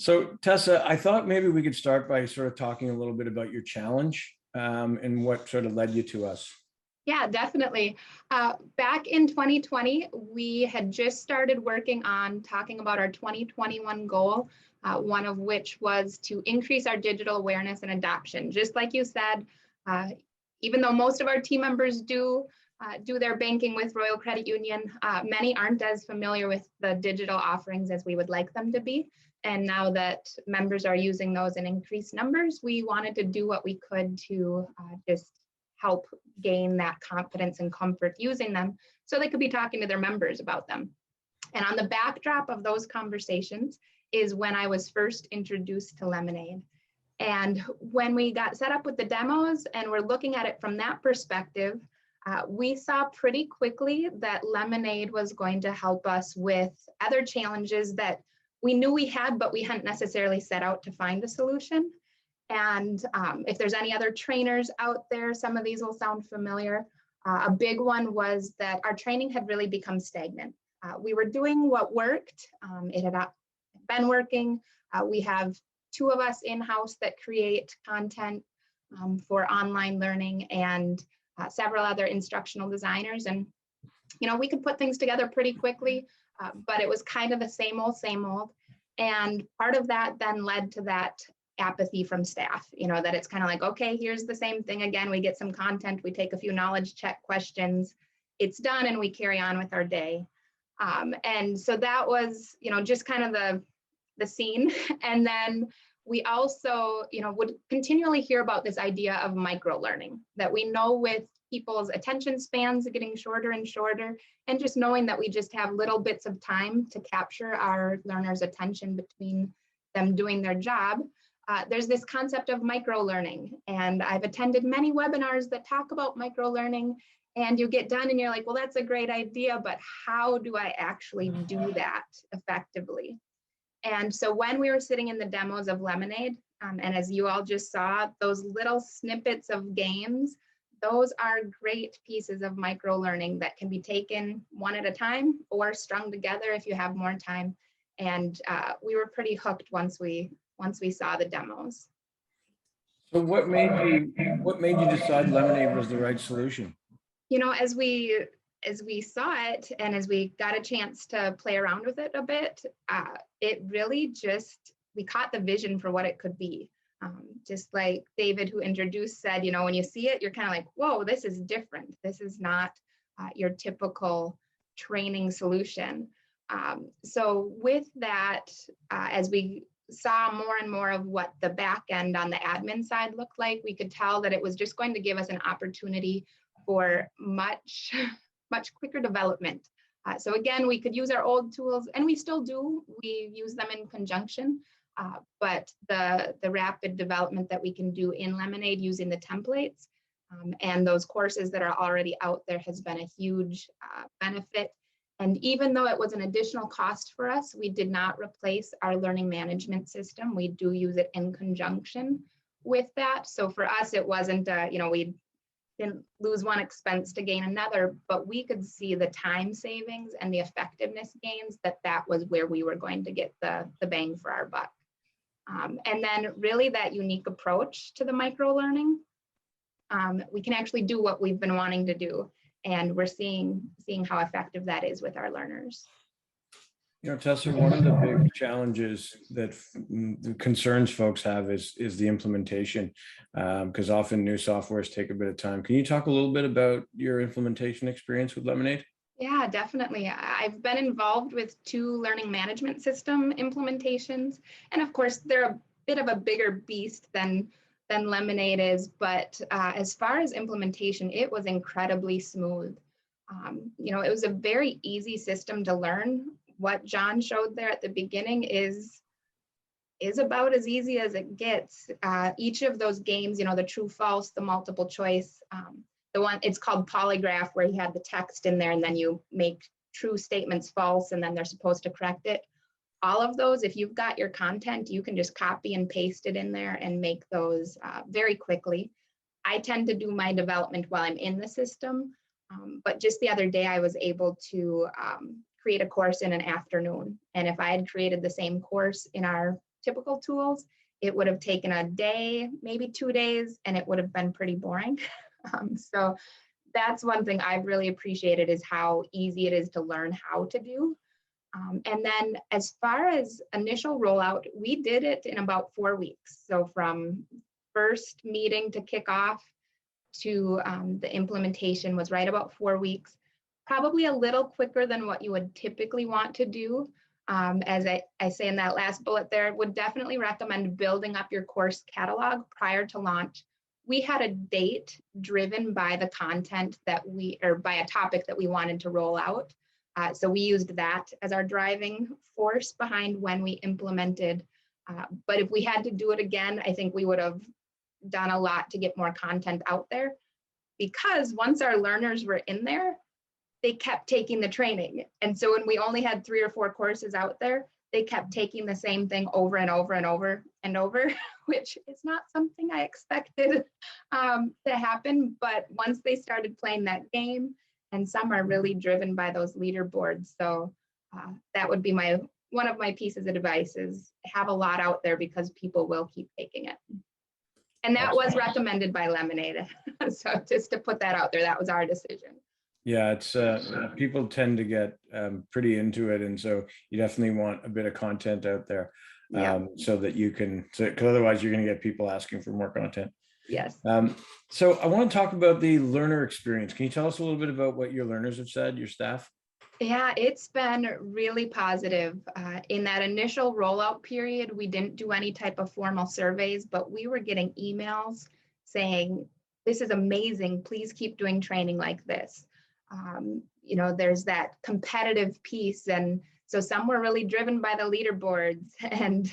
So Tessa, I thought maybe we could start by sort of talking a little bit about your challenge and what sort of led you to us. Yeah, definitely. Back in 2020, we had just started working on talking about our 2021 goal, one of which was to increase our digital awareness and adoption. Just like you said, even though most of our team members do their banking with Royal Credit Union, many aren't as familiar with the digital offerings as we would like them to be. And now that members are using those in increased numbers, we wanted to do what we could to just help gain that confidence and comfort using them so they could be talking to their members about them. And on the backdrop of those conversations is when I was first introduced to Lemonade. And when we got set up with the demos and we're looking at it from that perspective, we saw pretty quickly that Lemonade was going to help us with other challenges that we knew we had, but we hadn't necessarily set out to find a solution. And if there's any other trainers out there, some of these will sound familiar. A big one was that our training had really become stagnant. We were doing what worked. It had been working. We have 2 of us in-house that create content for online learning and several other instructional designers. And, you know, we could put things together pretty quickly, but it was kind of the same old, same old. And part of that then led to that apathy from staff, you know, that it's kind of like, okay, here's the same thing again. We get some content, we take a few knowledge check questions, it's done, and we carry on with our day. And so that was, you know, just kind of the scene. And then we also, you know, would continually hear about this idea of micro learning, that we know with people's attention spans getting shorter and shorter, and just knowing that we just have little bits of time to capture our learners' attention between them doing their job. There's this concept of micro learning, and I've attended many webinars that talk about micro learning, and you get done and you're like, well, that's a great idea, but how do I actually do that effectively? And so when we were sitting in the demos of Lemonade, and as you all just saw, those little snippets of games, those are great pieces of micro learning that can be taken one at a time or strung together if you have more time. And we were pretty hooked once we saw the demos. So what made you decide Lemonade was the right solution? You know, as we saw it and as we got a chance to play around with it a bit, it really just, we caught the vision for what it could be. Just like David, who introduced, said, you know, when you see it, you're kind of like, whoa, this is different. This is not your typical training solution. So with that, as we saw more and more of what the back end on the admin side looked like, we could tell that it was just going to give us an opportunity for much quicker development. So again, we could use our old tools, and we still do. We use them in conjunction, but the rapid development that we can do in Lemonade using the templates and those courses that are already out there has been a huge benefit. And even though it was an additional cost for us, we did not replace our learning management system. We do use it in conjunction with that. So for us, it wasn't, you know, we didn't lose one expense to gain another, but we could see the time savings and the effectiveness gains that was where we were going to get the bang for our buck. And then really that unique approach to the micro learning, we can actually do what we've been wanting to do. And we're seeing how effective that is with our learners. You know, Tessa, one of the big challenges that concerns folks have is the implementation, because often new softwares take a bit of time. Can you talk a little bit about your implementation experience with Lemonade? Yeah, definitely. I've been involved with 2 learning management system implementations. And of course, they're a bit of a bigger beast than Lemonade is, but as far as implementation, it was incredibly smooth. You know, it was a very easy system to learn. What John showed there at the beginning is about as easy as it gets. Each of those games, you know, the true, false, the multiple choice, the one, it's called polygraph, where you have the text in there and then you make true statements false and then they're supposed to correct it. All of those, if you've got your content, you can just copy and paste it in there and make those very quickly. I tend to do my development while I'm in the system, but just the other day I was able to create a course in an afternoon. And if I had created the same course in our typical tools, it would have taken a day, maybe 2 days, and it would have been pretty boring. So that's one thing I've really appreciated, is how easy it is to learn how to do. And then as far as initial rollout, we did it in about 4 weeks. So from first meeting to kick off to the implementation was right about 4 weeks, probably a little quicker than what you would typically want to do. As I say in that last bullet there, would definitely recommend building up your course catalog prior to launch. We had a date driven by the content that or by a topic that we wanted to roll out. So we used that as our driving force behind when we implemented. But if we had to do it again, I think we would have done a lot to get more content out there, because once our learners were in there, they kept taking the training. And so when we only had 3 or 4 courses out there, they kept taking the same thing over and over and over and over, which is not something I expected to happen. But once they started playing that game, and some are really driven by those leaderboards. So that would be one of my pieces of advice, is have a lot out there, because people will keep taking it. And that was recommended by Lemonade. So just to put that out there, that was our decision. Yeah, it's people tend to get pretty into it, and so you definitely want a bit of content out there, so that you can, because otherwise you're going to get people asking for more content. Yes. So I want to talk about the learner experience. Can you tell us a little bit about what your learners have said, your staff? Yeah, it's been really positive. In that initial rollout period, we didn't do any type of formal surveys, but we were getting emails saying, this is amazing, please keep doing training like this. You know, there's that competitive piece. And so some were really driven by the leaderboards, and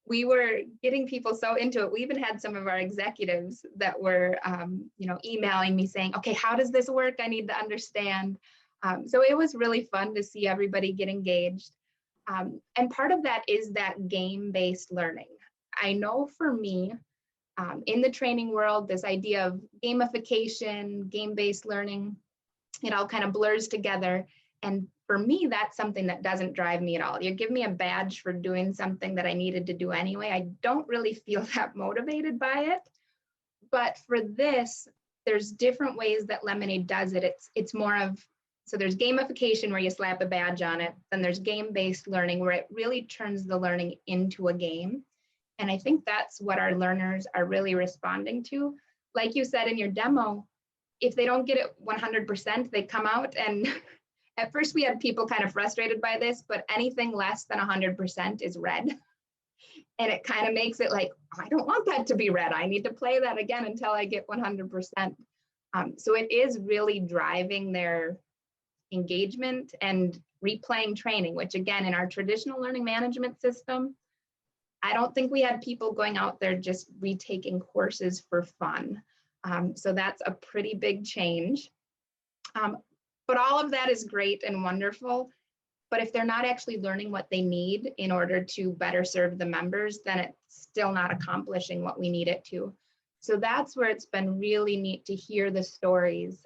we were getting people so into it. We even had some of our executives that were, you know, emailing me saying, okay, how does this work? I need to understand. So it was really fun to see everybody get engaged. And part of that is that game-based learning. I know for me, in the training world, this idea of gamification, game-based learning, it all kind of blurs together. And for me, that's something that doesn't drive me at all. You give me a badge for doing something that I needed to do anyway. I don't really feel that motivated by it. But for this, there's different ways that Lemonade does it. It's more of, so there's gamification where you slap a badge on it. Then there's game-based learning where it really turns the learning into a game. And I think that's what our learners are really responding to. Like you said in your demo, if they don't get it 100%, they come out, and at first we had people kind of frustrated by this, but anything less than 100% is red. And it kind of makes it like, I don't want that to be red. I need to play that again until I get 100%. So it is really driving their engagement and replaying training, which again, in our traditional learning management system, I don't think we had people going out there just retaking courses for fun. So that's a pretty big change. But all of that is great and wonderful. But if they're not actually learning what they need in order to better serve the members, then it's still not accomplishing what we need it to. So that's where it's been really neat to hear the stories.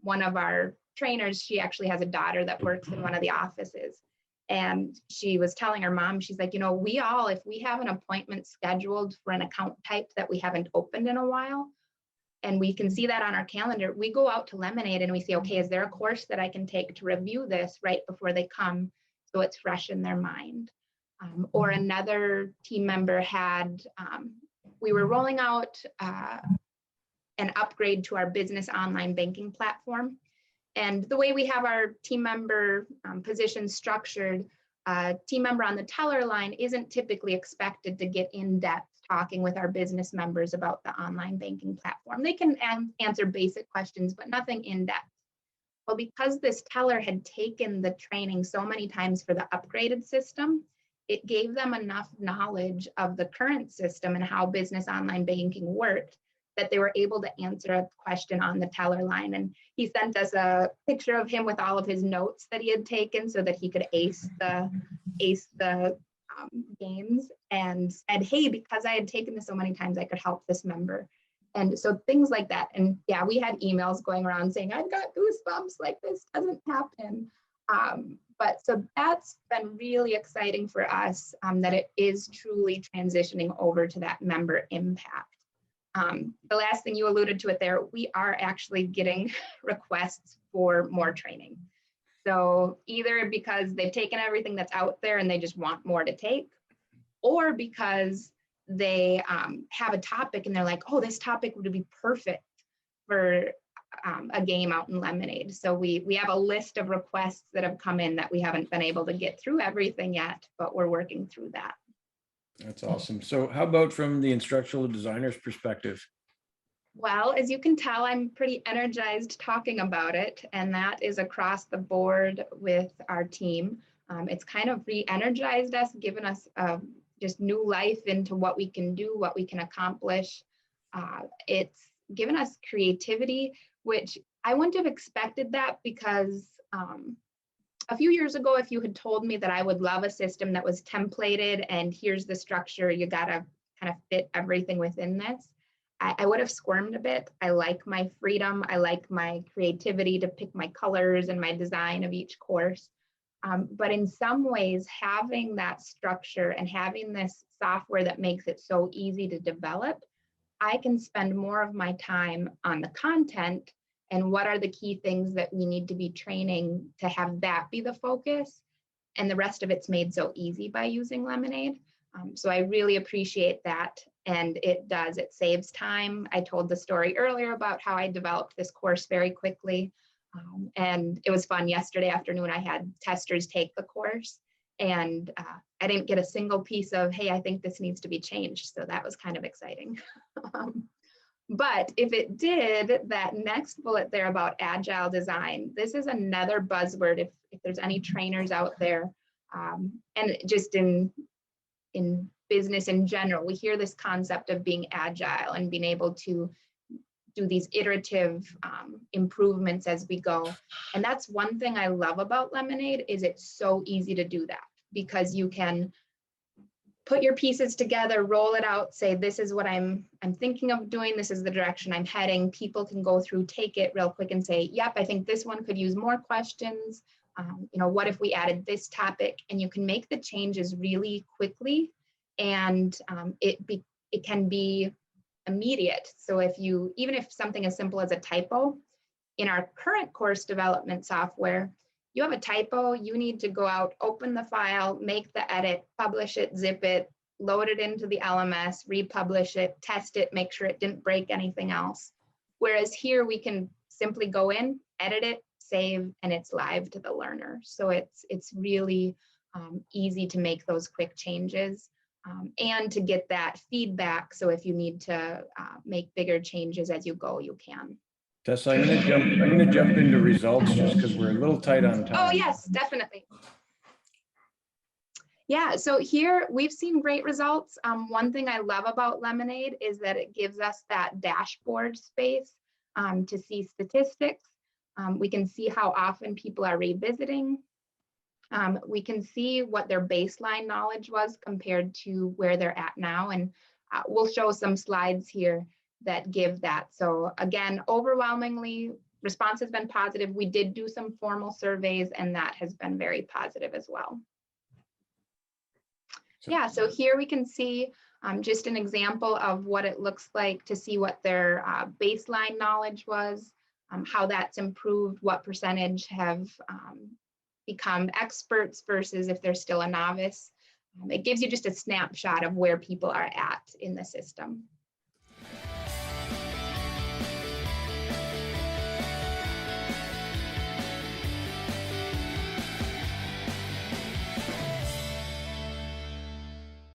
One of our trainers, she actually has a daughter that works in one of the offices. And she was telling her mom, she's like, you know, we all, if we have an appointment scheduled for an account type that we haven't opened in a while, and we can see that on our calendar, we go out to Lemonade and we say, okay, is there a course that I can take to review this right before they come, so it's fresh in their mind? Or another team member had, we were rolling out an upgrade to our business online banking platform. And the way we have our team member positions structured, a team member on the teller line isn't typically expected to get in depth talking with our business members about the online banking platform. They can answer basic questions, but nothing in depth. Well, because this teller had taken the training so many times for the upgraded system, it gave them enough knowledge of the current system and how business online banking worked that they were able to answer a question on the teller line. And he sent us a picture of him with all of his notes that he had taken so that he could ace the games, and said, hey, because I had taken this so many times, I could help this member. And so things like that. And yeah, we had emails going around saying, I've got goosebumps, like this doesn't happen. But so that's been really exciting for us, that it is truly transitioning over to that member impact. The last thing you alluded to it there, we are actually getting requests for more training. So either because they've taken everything that's out there and they just want more to take, or because they have a topic and they're like, oh, this topic would be perfect for a game out in Lemonade. So we have a list of requests that have come in that we haven't been able to get through everything yet, but we're working through that. That's awesome. So how about from the instructional designer's perspective? Well, as you can tell, I'm pretty energized talking about it, and that is across the board with our team. It's kind of re-energized us, given us just new life into what we can do, what we can accomplish. It's given us creativity, which I wouldn't have expected that, because a few years ago, if you had told me that I would love a system that was templated and here's the structure, you gotta kind of fit everything within this, I would have squirmed a bit. I like my freedom. I like my creativity to pick my colors and my design of each course. But in some ways, having that structure and having this software that makes it so easy to develop, I can spend more of my time on the content and what are the key things that we need to be training to have that be the focus. And the rest of it's made so easy by using Lemonade. So I really appreciate that. And it saves time. I told the story earlier about how I developed this course very quickly. And it was fun. Yesterday afternoon, I had testers take the course, and I didn't get a single piece of, hey, I think this needs to be changed. So that was kind of exciting. But if it did, that next bullet there about agile design, this is another buzzword if there's any trainers out there, and just in business in general, we hear this concept of being agile and being able to do these iterative improvements as we go. And that's one thing I love about Lemonade, is it's so easy to do that, because you can put your pieces together, roll it out, say, this is what I'm thinking of doing, this is the direction I'm heading. People can go through, take it real quick and say, yep, I think this one could use more questions. What if we added this topic? And you can make the changes really quickly, and it can be immediate. So even if something as simple as a typo, in our current course development software, you have a typo, you need to go out, open the file, make the edit, publish it, zip it, load it into the LMS, republish it, test it, make sure it didn't break anything else. Whereas here we can simply go in, edit it, save, and it's live to the learner. So it's really easy to make those quick changes. And to get that feedback. So if you need to make bigger changes as you go, you can. Tessa, I'm gonna jump into results just because we're a little tight on time. Oh yes, definitely. Yeah, so here we've seen great results. One thing I love about Lemonade is that it gives us that dashboard space to see statistics. We can see how often people are revisiting. We can see what their baseline knowledge was compared to where they're at now. And we'll show some slides here that give that. So again, overwhelmingly, response has been positive. We did do some formal surveys, and that has been very positive as well. Yeah, so here we can see just an example of what it looks like to see what their baseline knowledge was, how that's improved, what percentage have become experts versus if they're still a novice. It gives you just a snapshot of where people are at in the system.